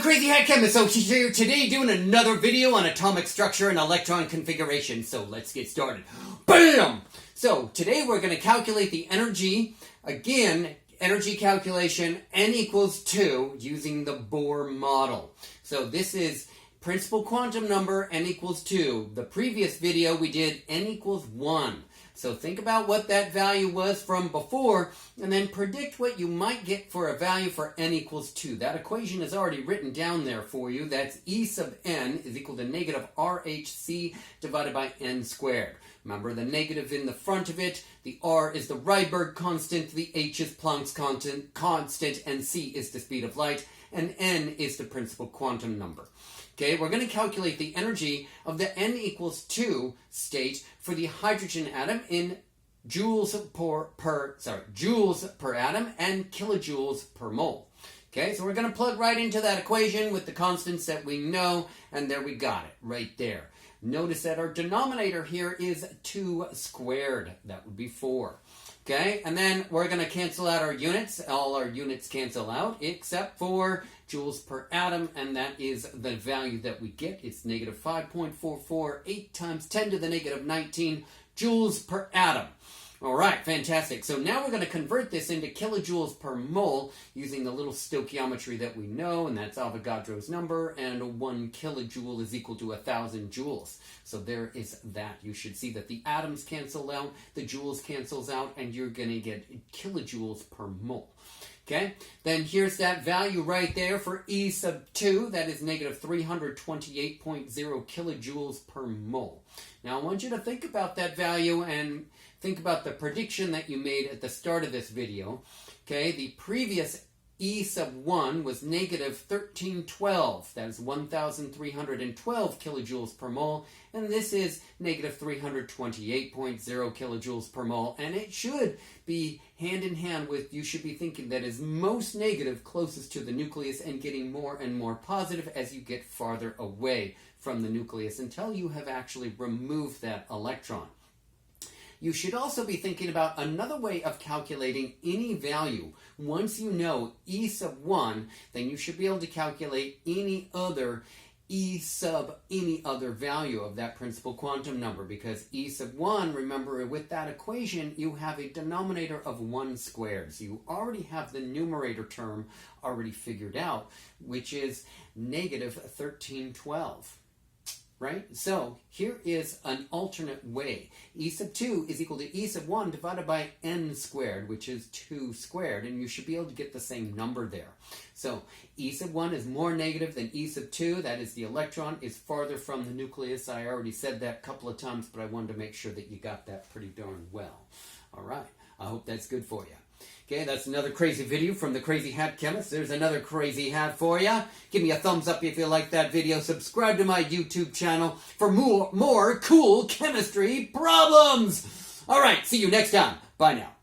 Crazy Hat Chemist. So here today doing another video on atomic structure and electron configuration. So let's get started. BAM! So today we're going to calculate the energy. Again, energy calculation, n equals 2 using the Bohr model. So this is principal quantum number, n equals 2. The previous video we did n equals 1. So think about what that value was from before, and then predict what you might get for a value for n equals 2. That equation is already written down there for you. That's E sub n is equal to negative RHC divided by n squared. Remember the negative in the front of it. The R is the Rydberg constant, the H is Planck's constant, and C is the speed of light, and n is the principal quantum number. Okay, we're going to calculate the energy of the n equals 2 state for the hydrogen atom in joules per atom and kilojoules per mole. Okay, so we're going to plug right into that equation with the constants that we know, and there we got it, right there. Notice that our denominator here is 2 squared. That would be 4. Okay, and then we're going to cancel out our units. All our units cancel out except for joules per atom, and that is the value that we get. It's negative 5.448 times 10 to the negative 19 joules per atom. All right, fantastic. So now we're going to convert this into kilojoules per mole using the little stoichiometry that we know, and that's Avogadro's number, and 1 kilojoule is equal to 1,000 joules. So there is that. You should see that the atoms cancel out, the joules cancels out, and you're going to get kilojoules per mole. Okay, then here's that value right there for E sub 2. That is negative 328.0 kilojoules per mole. Now I want you to think about that value and think about the prediction that you made at the start of this video. Okay, the previous E sub 1 was negative 1312. That is 1,312 kilojoules per mole. And this is negative 328.0 kilojoules per mole. And it should be hand in hand with, you should be thinking that is most negative closest to the nucleus and getting more and more positive as you get farther away from the nucleus until you have actually removed that electron. You should also be thinking about another way of calculating any value. Once you know E sub 1, then you should be able to calculate any other E sub any other value of that principal quantum number, because E sub 1, remember with that equation, you have a denominator of 1 squared. So you already have the numerator term already figured out, which is negative 1312. Right? So here is an alternate way. E sub 2 is equal to E sub 1 divided by n squared, which is 2 squared, and you should be able to get the same number there. So E sub 1 is more negative than E sub 2. That is, the electron is farther from the nucleus. I already said that a couple of times, but I wanted to make sure that you got that pretty darn well. All right. I hope that's good for you. Okay, that's another crazy video from the Crazy Hat Chemist. There's another crazy hat for you. Give me a thumbs up if you like that video. Subscribe to my YouTube channel for more cool chemistry problems. All right, see you next time. Bye now.